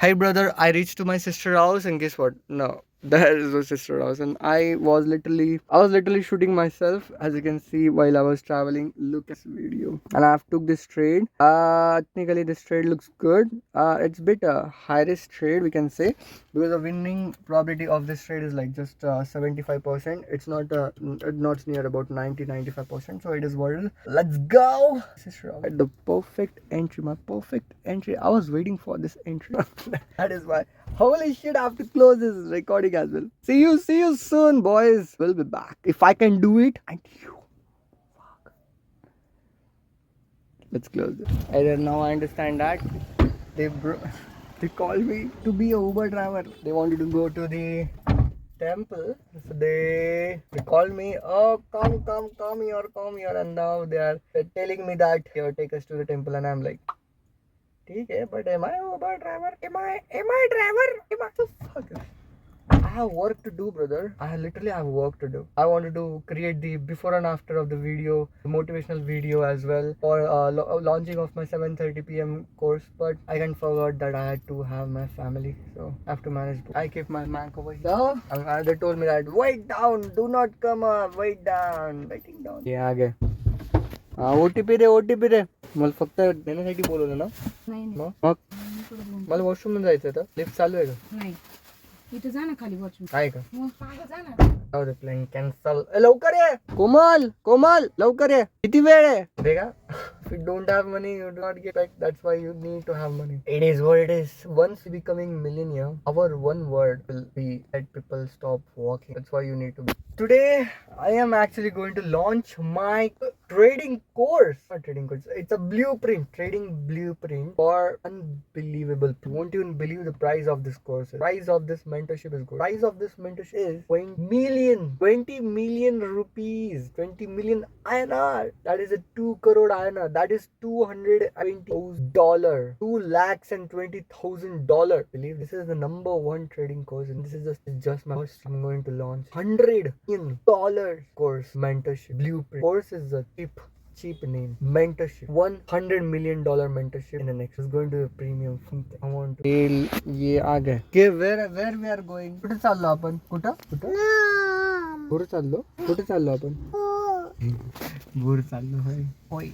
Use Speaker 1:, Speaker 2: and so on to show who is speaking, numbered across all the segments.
Speaker 1: Hey brother, I reached to my sister house and guess what? No, there is no sister house, and I was literally shooting myself, as you can see while I was traveling. Look at this video, and I've took this trade. Technically this trade looks good. It's bit high risk trade, we can say, because the winning probability of this trade is like just 75%. It's not near about 90-95%. So it is what it is. Let's go, sister house. The perfect entry, my perfect entry. I was waiting for this entry. That is why. Holy shit, I have to close this recording as well. See you soon, boys. We'll be back. If I can do it, and you. Fuck. Let's close this. I don't know, I understand that. They they called me to be a Uber driver. They wanted to go to the temple. So they called me, oh come here, and now they're telling me that here, take us to the temple, and I'm like, ठीक है, but am I Uber driver? Am I driver? Am I the fuck? I have work to do, brother. I literally have work to do. I wanted to create the before and after of the video, the motivational video as well, for launching of my 7:30 p.m. course. But I can forgot that I had to have my family, so I have to manage. I keep my Mac over here. And they told me that wait down, do not come up, wait down, waiting down. Yeah, आगे. OTP रे मला फक्त देण्यासाठी बोलवलं ना.
Speaker 2: नाही नाही
Speaker 1: मग मला वॉशरूम मध्ये जायचं होतं. लिफ्ट चालू आहे का?
Speaker 2: नाही इथे जा ना खाली वॉचून
Speaker 1: आहे का?
Speaker 2: मग मागं जा ना
Speaker 1: जाऊ दे, प्लॅन कॅन्सल. लवकर ये कोमल लवकर ये. किती वेळ आहे रे का? If you don't have money, you do not get back. That's why you need to have money. It is what it is. Once we becoming millionaire, our one word will be that people stop walking. That's why you need to be. Today, I am actually going to launch my trading course. Not trading course. It's a blueprint, trading blueprint for unbelievable. You won't even believe the price of this course. Price of this mentorship is good. Price of this mentorship is 20 million rupees, 20 million INR. That is a 2 crore INR. That is $220,000. $220,000. Believe this is the number one trading course, and this is just my first. I'm going to launch $100 million course mentorship blueprint. Course is a cheap name. Mentorship. $100 million mentorship in the next. It's going to be a premium. I want to. ये आ गए. Okay, where we are going? कुठे चाललो आपण? कुठं चाललो? कुठे चाललो आपण? भूर चाललो होय.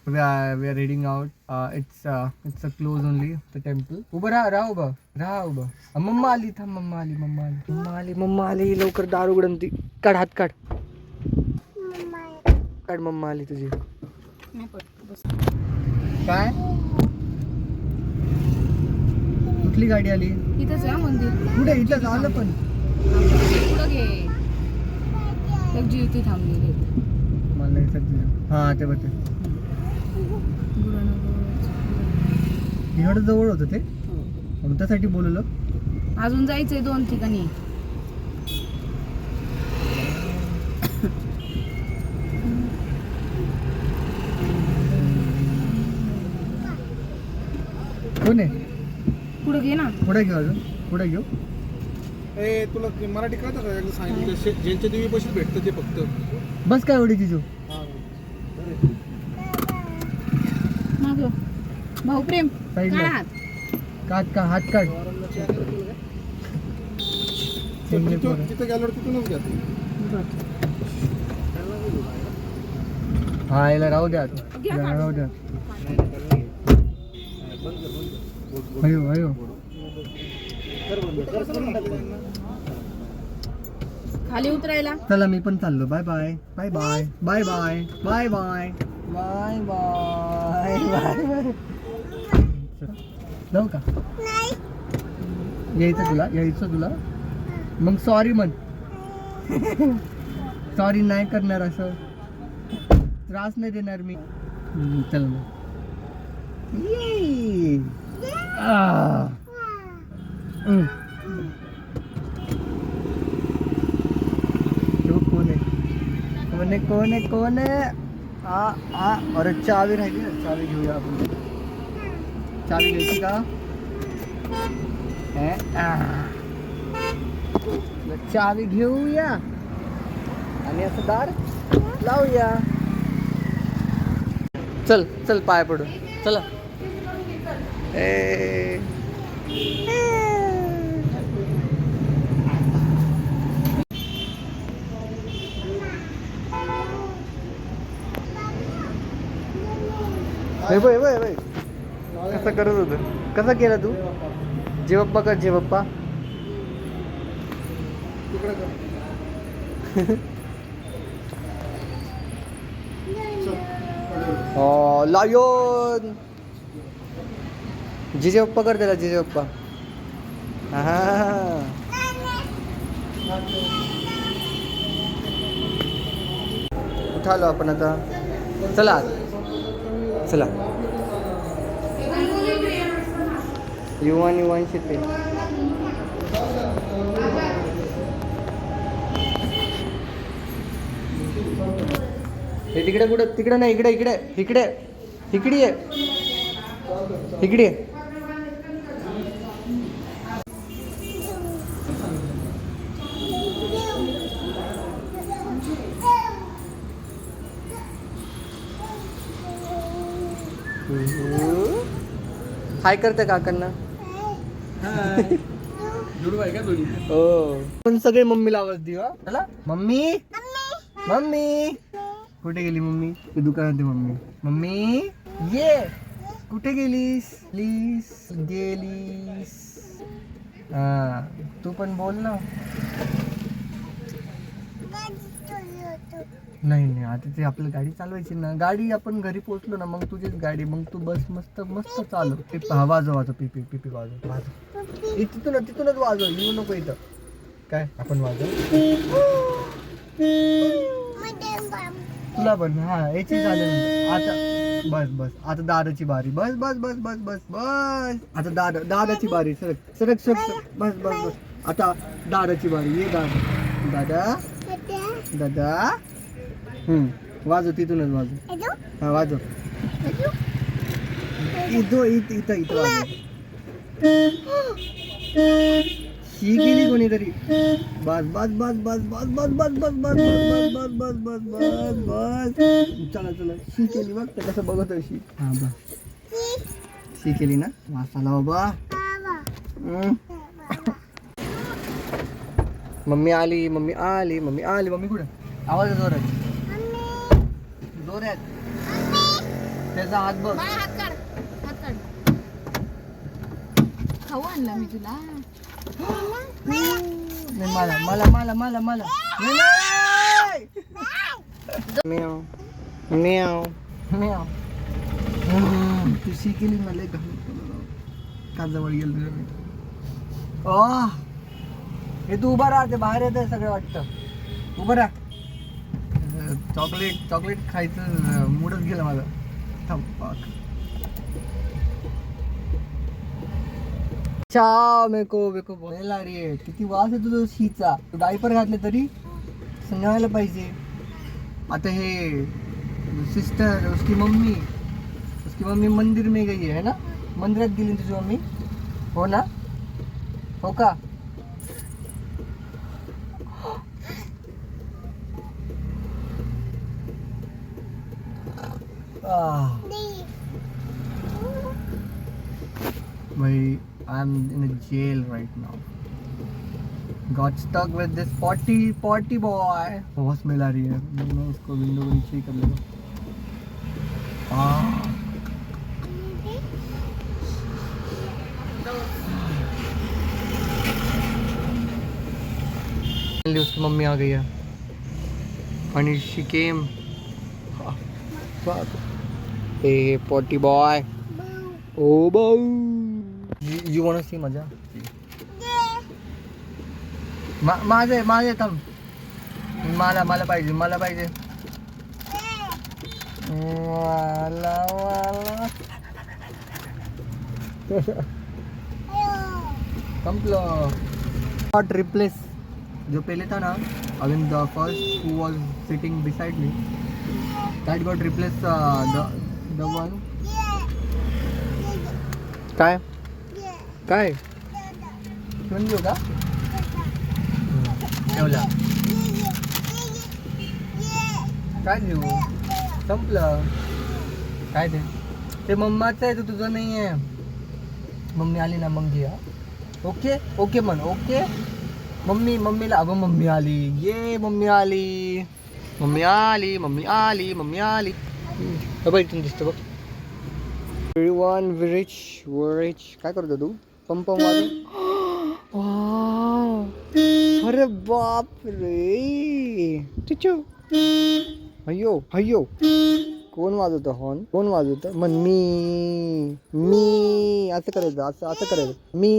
Speaker 1: We are reading out. It's a close only, the temple. उभं राहा उभं. मम्मा आली, थांब. मम्मा आली लवकर दार उघडून ती. काढ हात काढ. मम्मा आली तुझी.
Speaker 2: नाही पड बस
Speaker 1: काय? कुठली गाडी आली?
Speaker 2: इथेच आहे मंदिर.
Speaker 1: कुठे? इथलं झालं पण.
Speaker 2: पुढं घे. एक जीवती थांबलेली
Speaker 1: मला नाही समजलं. हा ते बघते. एवढं जवळ होतं ते. त्यासाठी बोलवलं.
Speaker 2: अजून जायचंय 2 ठिकाणी.
Speaker 1: कोण आहे?
Speaker 2: पुढे घे ना.
Speaker 1: पुढे घेऊ.
Speaker 3: ए तुला मराठी कळतं का? एकदा सांगितलं ज्यांच्या देवी पैसे भेटतं ते फक्त.
Speaker 1: बस काय एवढी जिजू.
Speaker 2: माग भाऊ प्रेम
Speaker 1: साईडला.
Speaker 2: काढ हात.
Speaker 1: हात काढ.
Speaker 3: तिथं गेल्यावर तिथूनच घ्या.
Speaker 1: हा याला राहू द्या. अयो
Speaker 2: खाली उतरायला.
Speaker 1: चला मी पण चाललो. Bye bye. जाऊ का? यायचं तुला मग सॉरी म्हण. सॉरी नाही करणार, असं त्रास नाही देणार मी. चल मग. कोण आहे? अरे चावी राहिली ना. चावी घेऊया आपण. चावी घ्यायची का? चावी घेऊया आणि असं दार लावूया. चल पाय पडू. चला. हे बघ, हे बघ, हे बघ. कसं करत होतं, कसा केला तू? जेवप्पा कर, जेवप्पा.
Speaker 3: तिकडे कर.
Speaker 1: लायन. जेजेप्पा कर त्याला, जेजेप्पा. हा. उठालो आपण आता. चला चला. युवान शिते. हे तिकडे कुठं, तिकडे नाही, इकडे इकडे इकडे इकडे ये, इकडे ये. हाय करते काकांना. हो. पण सगळे मम्मीला आवाज देऊ. चला मम्मी, मम्मी. कुठे गेली मम्मी? ते दुकानात आहे मम्मी. मम्मी ये. कुठे गेलीस? प्लीज गेलीस. हा, तू पण बोल ना. नाही नाही, आता ते आपलं गाडी चालवायची ना. गाडी आपण घरी पोहोचलो ना, मग तुझीच गाडी, मग तू बस मस्त मस्त चालव. वाजव वाजव, पिपी पिपी वाजव वाजव. तिथूनच वाजव, येऊ नको इथं. काय आपण वाजव तुला पण. हा, याची झाल्यानंतर आता बस बस. आता दादाची बारी. बस बस बस बस बस बस. आता दादाची बारी. सरक सरक सरक. बस बस बस. आता दादाची बारी. ये दादा, दादा दादा. वाजव, तिथूनच वाजव. हा वाजव. इथं इथं वाजव. ही गेली कोणीतरी. बस बस बस बस बस बस बस बस बस बस बस बस बस बस. चला चला. शी केली बघ, तर कसं बघत अशी. हा बस, शी केली ना. वासाला बाबा. मम्मी आली, मम्मी आली, मम्मी आली. मम्मी कुठं? आवाज जोरात जोरात. त्याचा हात बघ.
Speaker 2: हात काढ, हात काढ. खाऊ आणला मी तुला.
Speaker 1: नाही, मला मला मला मला मला म्याव म्याव म्याव. तू शिकेली मला का जवळ गेल तुझ्या. हे तू उभा राहते, बाहेर येते सगळं वाटतं. उभं राहा. चॉकलेट खायचं मूडच गेलं माझं. मेको बोलायला रे. किती वास आहे तुझं शीचा. तू डायपर घातले तरी सांगायला पाहिजे. आता हे सिस्टर, उसकी मम्मी मंदिर में गई है ना. मंदिरात गेली तुझी मम्मी. हो ना, हो का? Bhai, I'm in a jail right now. Got stuck with this potty boy. बहुत स्मेल आ रही है. मैं इसको विंडो को नीचे ही कर लेगा. उसकी मम्मी आ गई है. And she came. Hey, potty boy. Oh, boy. You wanna see मजा? माझे थांब. मला पाहिजे. संपलं. Got replace. जो पहले था ना, I mean the first who was sitting beside me, that got replaced. The one. काय घेऊन घेऊ का? ठेवला. काय घेऊ? संपलं. काय ते मम्माचं आहे, तर तुझं नाही आहे. मम्मी आली ना मग घे. ओके ओके म्हण ओके. मम्मीला अगं मम्मी आली. ये मम्मी आली. मम्मी आली. मम्मी आली. मम्मी आली. बघ इथून दिसतं बघ. एव्हरीवन विरिच काय करतो तू? पंप वाजव. वाव. अरे बाप रे. चिचू. अय्यो अय्यो. कोण वाजवतं हॉर्न? कोण वाजवतं? मन मी असं करायचं. असं करायचं. मी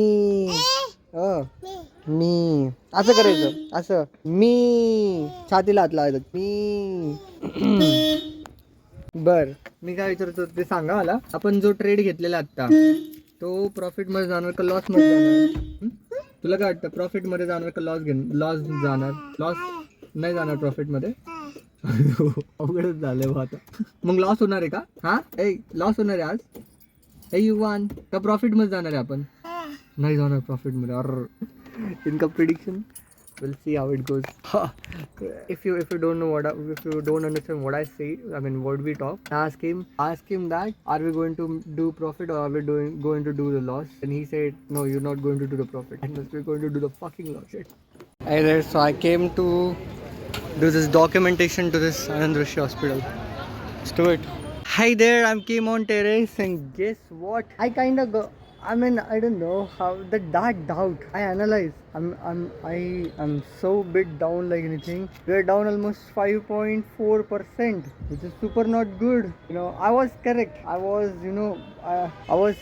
Speaker 1: असं करायचं. असं मी छातीला हात लावायचं. मी बर मी काय विचारतो ते सांगा मला. आपण जो ट्रेड घेतलेला आता तो प्रॉफिट मध्ये जाणार का लॉस मध्ये जाणार? तुला काय वाटतं प्रॉफिट मध्ये जाणार का लॉस जाणार? लॉस नाही जाणार प्रॉफिट मध्ये. अवघडच झालंय बा आता. मग लॉस होणार आहे का? हा लॉस होणार आहे आज. युवान का प्रॉफिट मध्ये जाणार आहे आपण? नाही जाणार प्रॉफिट मध्ये. अर इनका prediction we'll see how it goes. If you don't know if you don't understand what I say, I mean what we talk, ask him that are we going to do profit or are we going to do the loss? And he said no, you're not going to do the profit, and we're going to do the fucking loss. Hey there, so I came to do this documentation to this Anand Rishi hospital. Let's do it. Hi there, I'm came on terrace and guess what? I don't know how that doubt. I analyze. I'm so bit down like anything. We're down almost 5.4%, which is super not good. I was correct. I was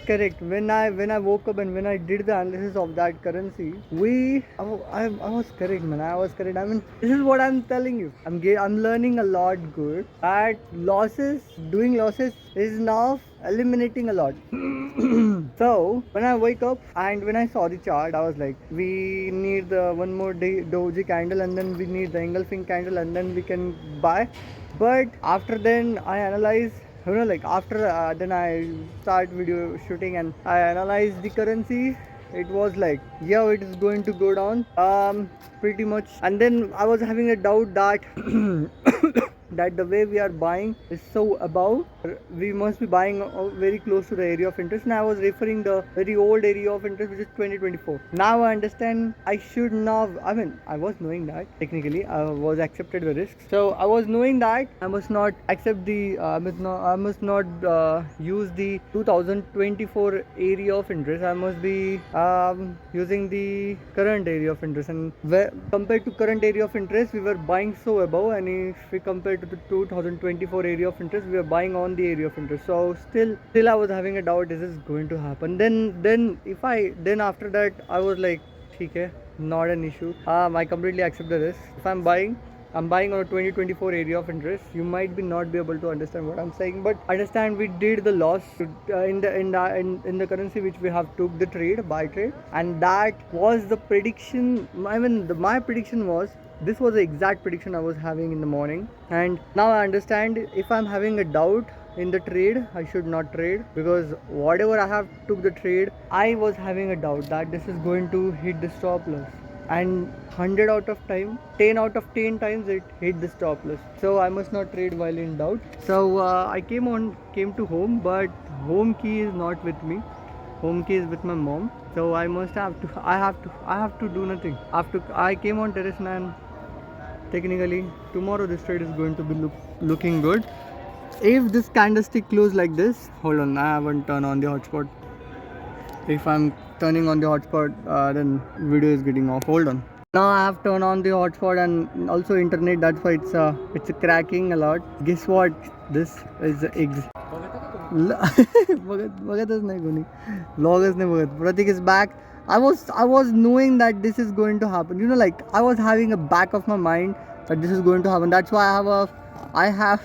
Speaker 1: correct when I woke up and when I did the analysis of that currency. I was correct, man. I was correct. I mean, this is what I'm telling you. I'm learning a lot good. Doing losses is now eliminating a lot. So when I wake up and when I saw the chart, I was like, we need the one more doji candle and then we need the engulfing candle and then we can buy. But after then I analyze, after then I start video shooting and I analyze the currency. It was like, yeah, it is going to go down pretty much. And then I was having a doubt that that the way we are buying is so above, we must be buying very close to the area of interest. And I was referring the very old area of interest, which is 2024. Now I understand I should not, I was knowing that technically I was accepted the risk. So I was knowing that I must not accept the, I must not use the 2024 area of interest. I must be using the current area of interest. And compared to current area of interest, we were buying so above, and if we compare to the 2024 area of interest, we are buying on the area of interest. So still I was having a doubt, is this going to happen? Then after that I was like, okay, not an issue. I completely accept the risk. If I'm buying on a 2024 area of interest. You might not be able to understand what I'm saying, but understand we did the loss in the currency which we have took the trade, buy trade, and that was the prediction. My prediction was, this was the exact prediction I was having in the morning, and now I understand if I'm having a doubt in the trade, I should not trade, because whatever I have took the trade, I was having a doubt that this is going to hit the stop loss, and 100 out of time, 10 out of 10 times it hit the stop loss. So I must not trade while in doubt. So I came to home, but home key is not with me. Home key is with my mom. So I have to do nothing. I came on terrace, and technically tomorrow this trade is going to be looking good. If this candlestick close like this, hold on, I haven't turned on the hotspot. If I'm turning on the hotspot, then video is getting off. Hold on. Now I have turned on the hotspot and also internet. That's why it's cracking a lot. Guess what? This is eggs. बघतच नाही कोणी, vloggers नाही बघत. Pratik is back. I was knowing that this is going to happen. Like I was having a back of my mind that this is going to happen. That's why I have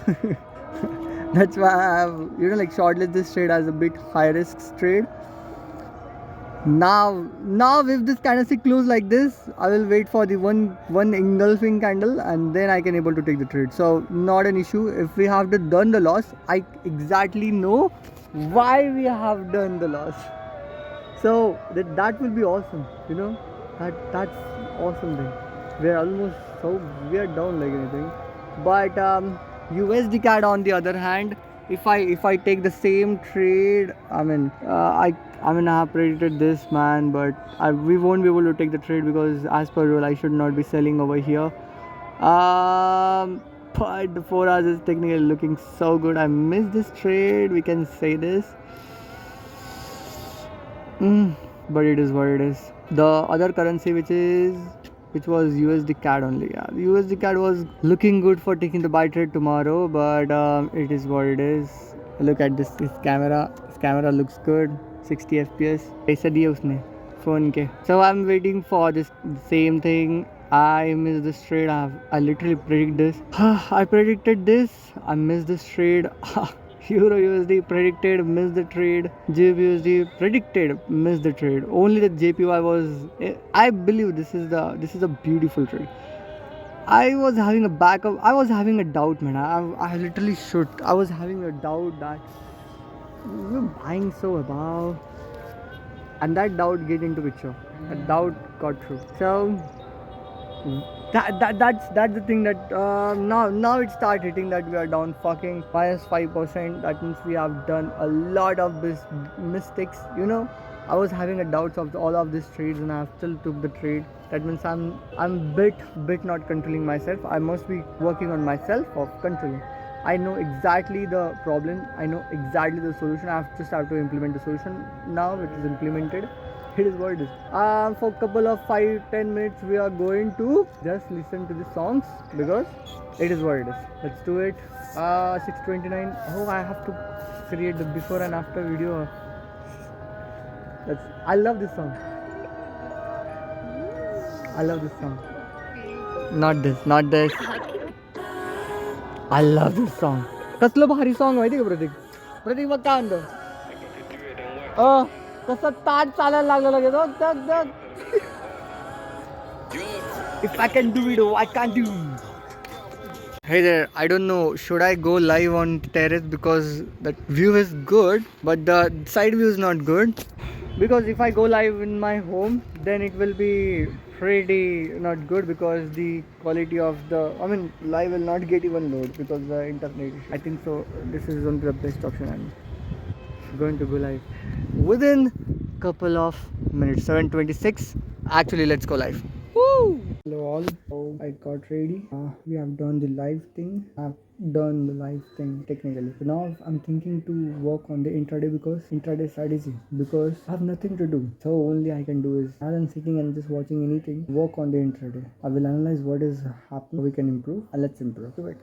Speaker 1: that's why I have like shortlisted this trade as a bit high risk trade. Now if this candlestick close like this, I will wait for the one engulfing candle, and then I can able to take the trade. So not an issue. If we have done the loss, I exactly know why we have done the loss. So that will be awesome. That's awesome thing. We are down like anything. But USD CAD on the other hand if I take the same trade, I mean, I mean I have predicted this, man, but we won't be able to take the trade because as per rule I should not be selling over here. But the 4 hours is technically looking so good. I missed this trade. We can say this. But it is what it is. The other currency which was USD CAD only. Yeah, the USD CAD was looking good for taking the buy trade tomorrow, but it is what it is. Look at this camera. This camera looks good. 60 FPS. ऐसा दिया उसने phone के. So I'm waiting for this same thing. I missed this trade. I literally predict this. I predicted this. I missed this trade. Euro USD predicted, missed the trade. JP USD predicted, missed the trade. Only the JPY was. I believe this is a beautiful trade. I was having a backup. I was having a doubt, man. I literally should. I was having a doubt that we're buying so above, and that doubt get into picture. That doubt got through. So that's the thing that now it start hitting that we are down fucking -5%. That means we have done a lot of this mistakes. You know, I was having a doubts of all of these trades, and I still took the trade. That means I'm bit not controlling myself. I must be working on myself of controlling. I know exactly the problem. I know exactly the solution. I have to implement the solution. Now it is implemented. It is what it is. For a couple of 5-10 minutes we are going to just listen to the songs because it is what it is. Let's do it. 6:29. Oh, I have to create the before and after video. I love this song. I love this song. Not this. I love this song. कसलं भारी song माहिती का प्रतीक मग काय म्हणतो कसं ताट चालायला लागलं लगेच दग If I can do it, I can't do. Hey there, I don't know, should I go live on terrace because the view is good but the side view is not good, because if I go live in my home then it will be pretty not good because the quality of live will not get even load because the internet. I think so this is only the best option. I'm going to go live within couple of minutes. 7:26. Actually, let's go live. Woo! Hello all. So I got ready. We have done the live thing. I've done the live thing technically. So now I'm thinking to work on the intraday because intraday strategy because I have nothing to do. So only I can do is rather than sitting and just watching anything, work on the intraday. I will analyze what is happening. We can improve and let's improve. Do it.